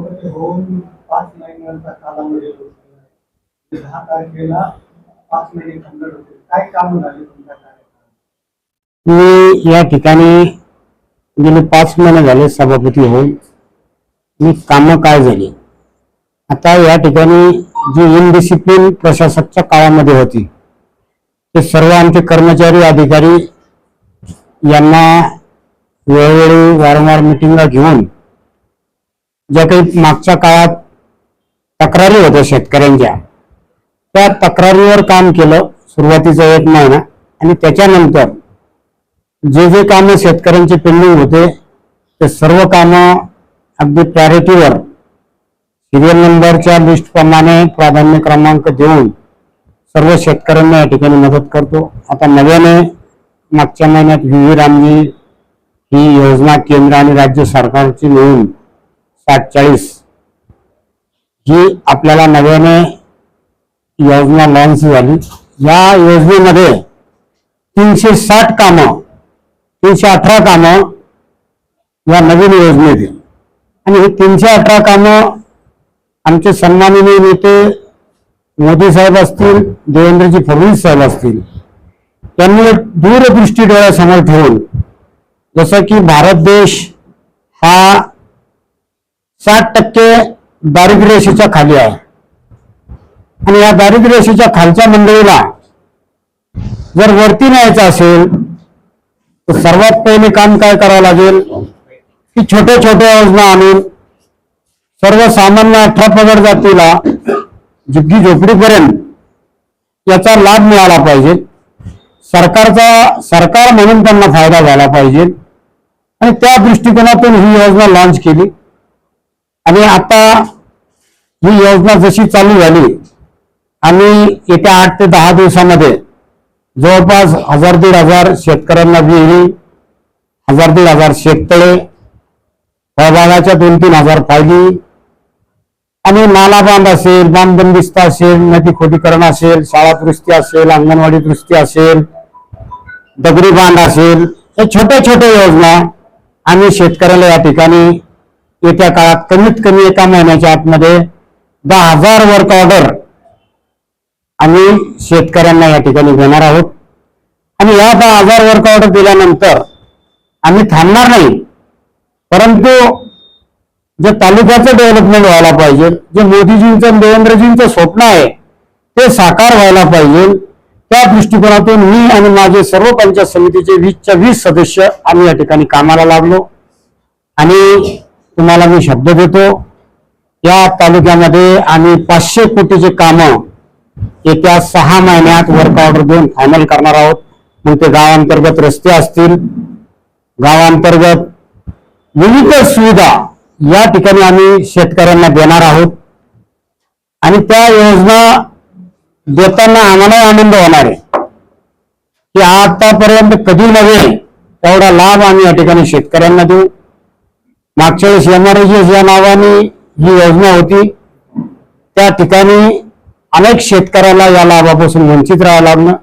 सभापती होऊन 5 महिन्यांचा कालावधी होतो. 10 तारखेला 5 महिने कंप्लीट होते. काय काम झाले तुमच्या कार्यकाळात? मी या ठिकाणी गेले 5 महिने झाले सभापती होऊन. मी कामं काय झाली आता या ठिकाणी जी इनडिसिप्लिन प्रशासकच्या काळामध्ये होती ते सर्व आमचे कर्मचारी अधिकारी यांना वेळोवेळी वारंवार मिटिंगला घेऊन ज्या काही मागच्या काळात तक्रारी होत्या शेतकऱ्यांच्या त्या तक्रारीवर काम केलं सुरुवातीचा 1 महिना आणि त्याच्यानंतर जे जे कामं शेतकऱ्यांचे पेंडिंग होते ते सर्व कामं अगदी प्रायोरिटीवर सिरियल नंबरच्या लिस्ट प्रमाणे प्राधान्य क्रमांक देऊन सर्व शेतकऱ्यांना या ठिकाणी मदत करतो. आता नव्याने मागच्या महिन्यात व्ही रामजी ही योजना केंद्र आणि राज्य सरकारची मिळून 60-40 ही आपल्याला नव्याने योजना लॉन्च झाली. या योजनेमध्ये 360 कामं 318 कामं या नवीन योजनेतील आणि ही 318 कामं आमचे सन्माननीय नेते मोदी साहेब असतील देवेंद्रजी फडणवीस साहेब असतील यांनी दूरदृष्टी डोळ्यासमोर ठेवून जसं की भारत देश हा 60% दारिद्र्य रेषेच्या खाली आहे आणि या दारिद्र्य रेषेच्या खालच्या मंडळीला जर वरती न्यायचं असेल तर सर्वात पहिले काम काय करावं लागेल की छोट्या छोट्या योजना आणून सर्वसामान्य 18 पगड जातीला झुग्गी झोपडीपर्यंत याचा लाभ मिळाला पाहिजे. सरकार म्हणून त्यांना फायदा झाला पाहिजे आणि त्या दृष्टिकोनातून ही योजना लॉन्च केली आणि आता ही योजना जशी चालू झाली आणि येत्या 8 ते 10 दिवसामध्ये जवळपास 1000-1500 शेतकऱ्यांना विहिरी 1000-1500 शेततळे फळबागाच्या 2-3 हजार फायली आणि नाला बांध असेल बांध बंदिस्त असेल नदी खोदीकरण असेल शाळा दुरुस्ती असेल अंगणवाडी दुरुस्ती असेल दगडी बांध असेल हे छोट्या छोट्या योजना आम्ही शेतकऱ्याला या ठिकाणी येत्या काळात कमीत कमी 1 महिन्याच्या आतमध्ये 10,000 वर्क ऑर्डर आम्ही शेतकऱ्यांना या ठिकाणी देणार आहोत आणि या 10,000 वर्क ऑर्डर दिल्यानंतर आम्ही थांबणार नाही. परंतु जे तालुक्याचं डेव्हलपमेंट व्हायला पाहिजे जे मोदीजींचं देवेंद्रजींचं स्वप्न आहे ते साकार व्हायला पाहिजे त्या दृष्टिकोनातून मी आणि माझे सर्व पंचायत समितीचे 20च्या 20 सदस्य आम्ही या ठिकाणी कामाला लागलो आणि तुम्हाला मी शब्द देतो या तालुक्यामध्ये आम्ही 500 कोटीचे कामं येत्या 6 महिन्यात वर्क ऑर्डर देऊन फायनल करणार आहोत. मग ते गावांतर्गत रस्ते असतील गावांतर्गत विविध सुविधा या ठिकाणी आम्ही शेतकऱ्यांना देणार आहोत आणि त्या योजना देताना आम्हाला आनंद होणार आहे की आतापर्यंत कधी नव्हे तेवढा लाभ आम्ही या ठिकाणी शेतकऱ्यांना देऊ. मागच्या वेळेस MRGS या नावाने ही योजना होती त्या ठिकाणी अनेक शेतकऱ्याला या लाभापासून वंचित राहावं लागलं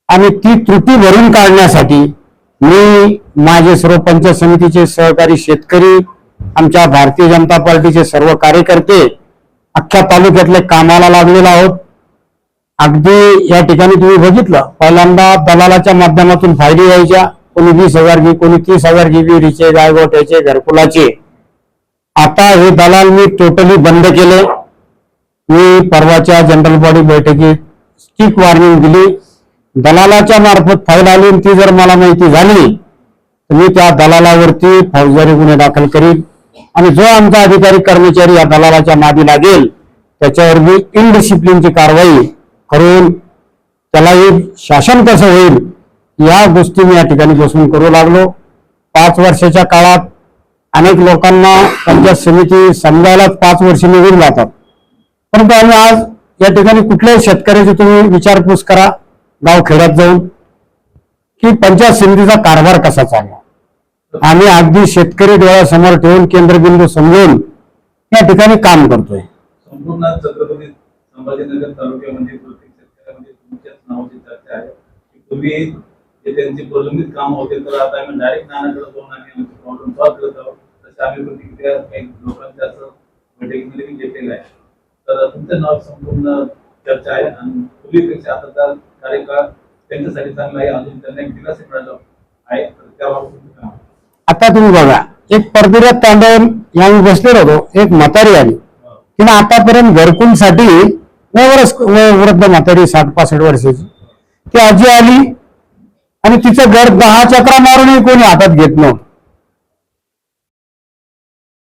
आणि ती त्रुटी भरून काढण्यासाठी मी माझे सर्व पंचायत समितीचे सहकारी शेतकरी आमच्या भारतीय जनता पार्टीचे सर्व कार्यकर्ते अख्ख्या तालुक्यातले कामाला लागलेलो आहोत. अगदी या ठिकाणी तुम्ही बघितलं पहिल्यांदा दलालाच्या माध्यमातून फायदे यायच्या कोणी 20,000 घे कोणी 30,000 घे विहिरीचे गायगोठ्याचे घरकुलाचे. आता हे दलाल मी टोटली बंद केले. मी परवाच्या जनरल बॉडी बैठकीत स्टिक वॉर्निंग दिली. दलालाच्या मार्फत फाईल आली ती जर मला माहिती झाली तर मी त्या दलालावरती फौजदारी गुन्हे दाखल करीन आणि जो आमचा अधिकारी कर्मचारी या दलालाच्या नादी लागेल त्याच्यावर मी इनडिसिप्लिनची कारवाई करून त्यालाही शासन कसं होईल या गोष्टी मी या ठिकाणी बसून करू लागलो. 5 वर्षाच्या काळात अनेक लोकांना पंचायत समिती समजायलाच 5 वर्ष निघून जातात. परंतु आम्ही आज या ठिकाणी कुठल्याही शेतकऱ्याची तुम्ही विचारपूस करा गाव खेड्यात जाऊन की पंचायत समितीचा कारभार कसा चालला. आम्ही अगदी शेतकरी डोळ्यासमोर ठेवून केंद्रबिंदू समजून या ठिकाणी काम करतोय. संपूर्ण छत्रपती संभाजीनगर तालुक्यामध्ये प्रत्येक शेतकऱ्यामध्ये तुमच्याच नावाची चर्चा आहे. पूर्वी जे त्यांची प्रलंबित काम होते तर आता आम्ही डायरेक्ट नानाकडे जाऊन आम्ही प्रॉब्लेम सॉल्व्ह करत आहोत. तसे आम्ही प्रतिक्रिया काही लोकांच्या तुमचं नाव संपूर्ण चर्चा आहे आणि पूर्वीपेक्षा आताचा कार्यकाळ त्यांच्यासाठी चांगला आहे, अजून त्यांना एक दिलासा मिळाला आहे, तर त्याबाबत तुमचं काम. आता तुम्ही बघा, एक परदुऱ्यात तांडवून यावेळी बसलेलो होतो, एक म्हातारी आली, तिने आतापर्यंत घरकुलसाठी वृद्ध म्हातारी 60-65 वर्षाची ती आजी आली आणि तिचं घर 10 चक्रा मारूनही कोणी हातात घेत नव्हतं.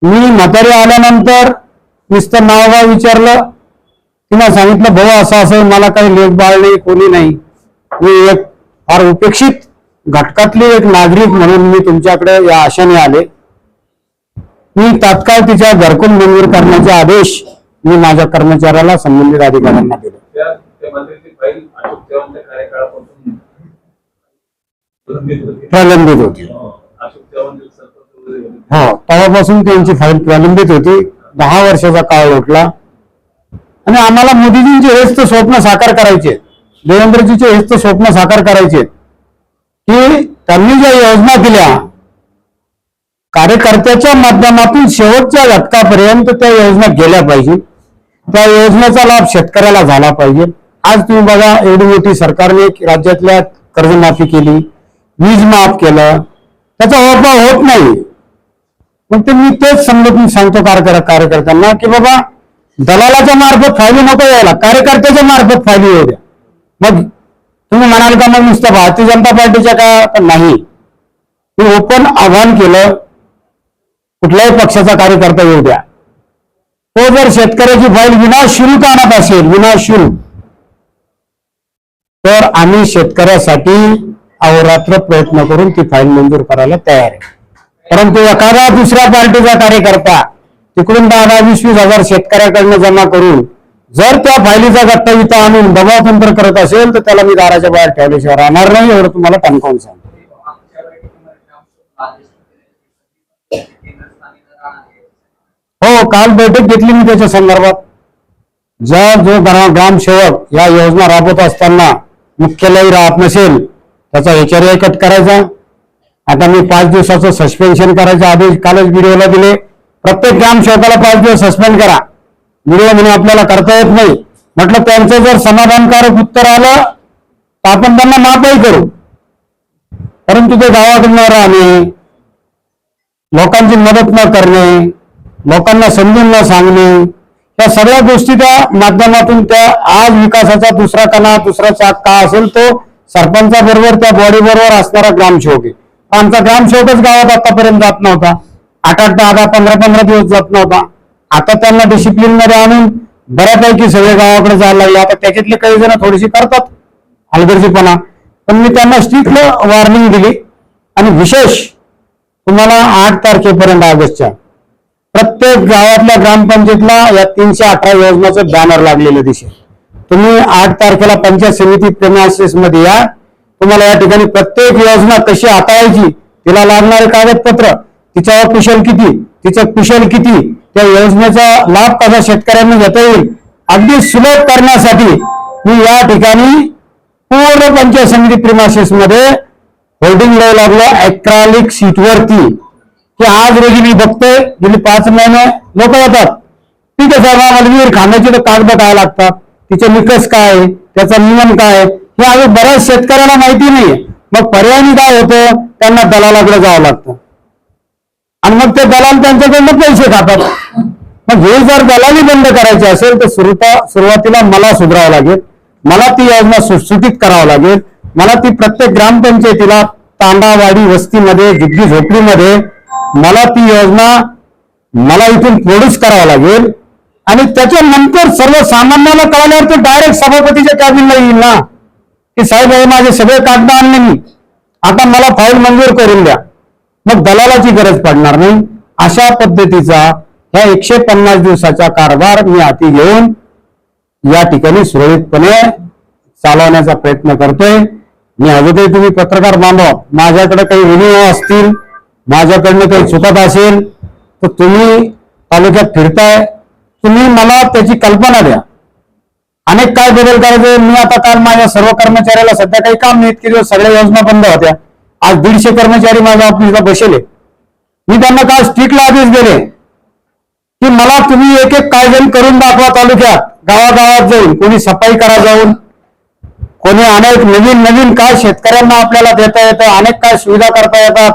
मी म्हातारी आल्यानंतर नुसतं नाव विचारलं, तिला सांगितलं भाऊ असं असं, मला काही लेख बाळ नाही, कोणी नाही, मी एक फार उपेक्षित घटकातली एक नागरिक म्हणून मी तुमच्याकडे या आशेने आले. मी तात्काळ तिच्या घरकुल मंजूर करण्याचे आदेश मी माझ्या कर्मचाऱ्याला संबंधित अधिकाऱ्यांना दिले. त्या मंत्र्याची फाईल अशोक चव्हाणच्या कार्यकाळापासून प्रलंबित होती. अशोक चव्हाण सरपंच वगैरे होते. हो, तेव्हापासून त्यांची फाईल प्रलंबित होती. 10 वर्षाचा काळ लोटला आणि आम्हाला मोदीजींचे हेच तर स्वप्न साकार करायचे, देवेंद्रजीचे हेच तर स्वप्न साकार करायचे की त्यांनी ज्या योजना दिल्या कार्यकर्त्याच्या माध्यमातून शेवटच्या घटकापर्यंत त्या योजना गेल्या पाहिजे, त्या योजनेचा लाभ शेतकऱ्याला झाला पाहिजे. आज तुम्ही बघा, एवढी मोठी सरकारने राज्यातल्या कर्जमाफी केली, वीज माफ केलं, त्याचा वापर होत नाही. मग ते मी तेच समजून सांगतो कार्यकर्त्यांना की बाबा दलालाच्या मार्फत फायली नको यायला, कार्यकर्त्याच्या मार्फत फायली येऊ द्या. मग तुम्ही म्हणाल का मग नुसतं भारतीय जनता पार्टीच्या का? पण नाही, मी ओपन आव्हान केलं, कुठल्याही पक्षाचा कार्यकर्ता येऊ द्या, तो जर शेतकऱ्याची फाईल विनाशुल्क आणत असेल, विनाशुल्क, तर आम्ही शेतकऱ्यासाठी अहोरात्र प्रयत्न करून ती फाईल मंजूर करायला तयार आहे. परंतु एखादा दुसऱ्या पार्टीचा कार्यकर्ता तिकडून 10-20 हजार शेतकऱ्याकडनं जमा करून जर त्या फायलीचा गट्टा इथं आणून दबाव तंत्र करत असेल तर त्याला मी दाराच्या बाहेर ठेवल्याशिवाय राहणार नाही, एवढं तुम्हाला टणकावून सांगतो. हो, काल बैठक घेतली मी त्याच्या संदर्भात. जो ग्रामसेवक या योजना राबवत असताना मुख्यालय राहत नसेल त्याचा HRA कट करायचा. आता मी 5 दिवसाचं सस्पेन्शन करायचे आदेश कालच व्हिडिओला दिले. प्रत्येक ग्रामसेवकाला 5 दिवस सस्पेंड करा. व्हिडिओ म्हणून आपल्याला करता येत नाही. म्हटलं त्यांचं जर समाधानकारक उत्तर आलं तर आपण त्यांना माफही करू, परंतु ते गावाकडे न राहणे, लोकांची मदत न करणे, लोकांना समजून न सांगणे, या सगळ्या गोष्टी त्या माध्यमातून त्या आज विकासाचा दुसरा कणा, दुसरा चाक का असेल तो सरपंचाबरोबर त्या बॉडी बरोबर असणारा ग्रामसेवक आहे. आमचा ग्रामसेवकच गावात आतापर्यंत जात नव्हता, 8-8, 10-10, 15-15 दिवस जात नव्हता. आता त्यांना डिसिप्लिन मध्ये आणून बऱ्यापैकी सगळे गावाकडे जायला लागले. आता त्याच्यातले काही जण थोडीशी करतात हलगर्जीपणा, पण मी त्यांना स्ट्रिक्ट वॉर्निंग दिली. आणि विशेष तुम्हाला 8 तारखेपर्यंत ऑगस्टच्या प्रत्येक गावातल्या ग्रामपंचायतला या 318 योजनाचं बॅनर लागलेलं दिसेल. तुम्ही 8 तारखेला पंचायत समिती प्रेमासिस मध्ये या. तुम्हाला या ठिकाणी प्रत्येक योजना कशी हाताळायची, तिला लागणारे कागदपत्र, तिच्यावर कुशल किती, तिचं कुशल किती, त्या योजनेचा लाभ कसा शेतकऱ्यांना घेता येईल, अगदी सुलभ करण्यासाठी मी या ठिकाणी पूर्ण पंचायत समिती प्रेमासिस मध्ये होल्डिंग लावू लागलो ऍक्रालिक सीटवरती की आज रोजी मी बघतोय गेली 5 महिने लोक येतात, ठीक आहे साहेब आम्हाला विहीर खाण्याचे तर कागद काय लागतात, तिचे निकष काय, त्याचा नियम काय, हे अजून बऱ्याच शेतकऱ्याला माहिती नाहीये. मग पर्यायी काय होतं, त्यांना दलालाकडे जावं लागतं आणि मग ते दलाल त्यांच्याकडनं पैसे खातात. मग हे जर दलाली बंद करायची असेल तर सुरुवातीला मला सुधारावं लागेल, मला ती योजना सुटसुटीत करावं लागेल, मला ती प्रत्येक ग्रामपंचायतीला तांडावाडी वस्तीमध्ये झुग्गी झोपडीमध्ये मला ती योजना मला इथून प्रोड्यूस करावं लागेल. आणि त्याच्यानंतर सर्वसामान्याला कळल्यावर ते डायरेक्ट सभापतीच्या कॅबिनला येईल ना की साहेब हे माझे सगळे कागद आणले मी, आता मला फाईल मंजूर करून द्या. मग दलालाची गरज पडणार नाही. अशा पद्धतीचा ह्या 150 दिवसाचा कारभार मी हाती घेऊन या ठिकाणी सुरळीतपणे चालवण्याचा प्रयत्न करतोय. मी अगोदर तुम्ही पत्रकार बांधव माझ्याकडे काही विनियोग असतील, माझ्याकडनं काही चुकत असेल तर तुम्ही तालुक्यात फिरताय, तुम्ही मला त्याची कल्पना द्या. अनेक काय बदल करायचे. मी आता काल माझ्या सर्व कर्मचाऱ्याला सध्या काही काम नाही, इतके दिवस सगळ्या योजना बंद होत्या. आज 150 कर्मचारी माझ्या ऑफिसला बसले. मी त्यांना काल स्ट्रिक्टला आदेश दिले की मला तुम्ही एक एक कायदे करून दाखवा तालुक्यात, गावागावात जाऊन, कोणी सफाई करा जाऊन, कोणी अनेक नवीन नवीन काय शेतकऱ्यांना आपल्याला देता येतं, अनेक काय सुविधा करता येतात,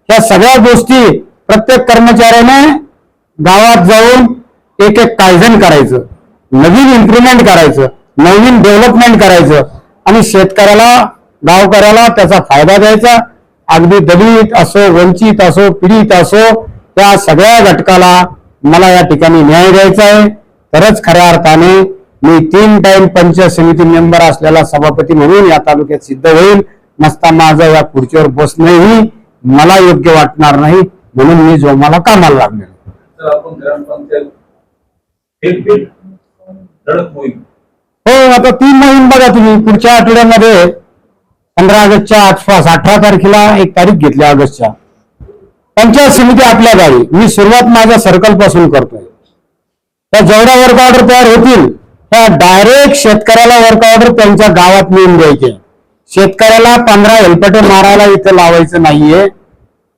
या सगळ्या गोष्टी प्रत्येक कर्मचाऱ्याने गावात जाऊन एक एक कायदन करायचं, नवीन इम्प्रुव्हमेंट करायचं, नवीन डेव्हलपमेंट करायचं आणि शेतकऱ्याला, गावकऱ्याला त्याचा फायदा द्यायचा. अगदी दलित असो, वंचित असो, पीडित असो, त्या सगळ्या घटकाला मला या ठिकाणी न्याय द्यायचा आहे. तरच खऱ्या अर्थाने मी 3 टाइम पंचायत समिती मेंबर असलेला सभापती म्हणून या तालुक्यात सिद्ध होईल. नसता माझं या खुर्चीवर बसणंही मला योग्य वाटणार नाही, म्हणून मी जो मला कामाला लागले. तर आपण ग्रामपंचायत थेट लढत मोहीम, हो, आता 3 मोहीम बघा तुम्ही. पुढच्या आठवड्यामध्ये 15 ऑगस्टच्या आसपास 18 तारखेला एक तारीख घेतली ऑगस्टच्या, पंचायत समिती आपल्या गावी. मी सुरुवात माझ्या सर्कल पासून करतोय. त्या जेवढ्या वर्क ऑर्डर तयार होतील त्या डायरेक्ट शेतकऱ्याला वर्क ऑर्डर त्यांच्या गावात नेऊन द्यायचे. शेतकऱ्याला 15 हेलपटे मारायला इथं लावायचं नाहीये.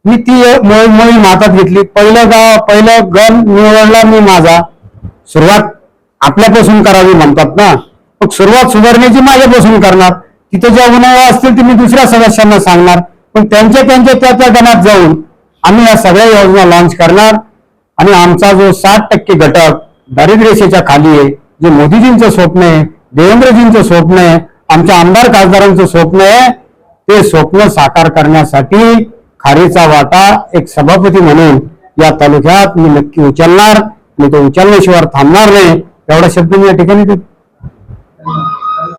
मी ती मोहीम हातात घेतली. पहिलं गण निवडला मी माझा. सुरुवात आपल्यापासून करावी म्हणतात ना, मग सुरुवात सुधारण्याची माझ्यापासून करणार. तिथे ज्या उन्हाळ्या असतील ते मी दुसऱ्या सदस्यांना सांगणार, पण त्यांच्या त्या गणात जाऊन आम्ही या सगळ्या योजना लॉन्च करणार. आणि आमचा जो 60% घटक दारिद्र्य रेषेच्या खाली आहे, जे मोदीजींचं स्वप्न आहे, देवेंद्रजींचं स्वप्न आहे, आमच्या आमदार खासदारांचं स्वप्न आहे, ते स्वप्न साकार करण्यासाठी खारीचा वाटा एक सभापती म्हणून या तालुक्यात मी नक्की उचलणार. मी तो उचलल्याशिवाय थांबणार नाही, एवढा शब्द मी या ठिकाणी देतो.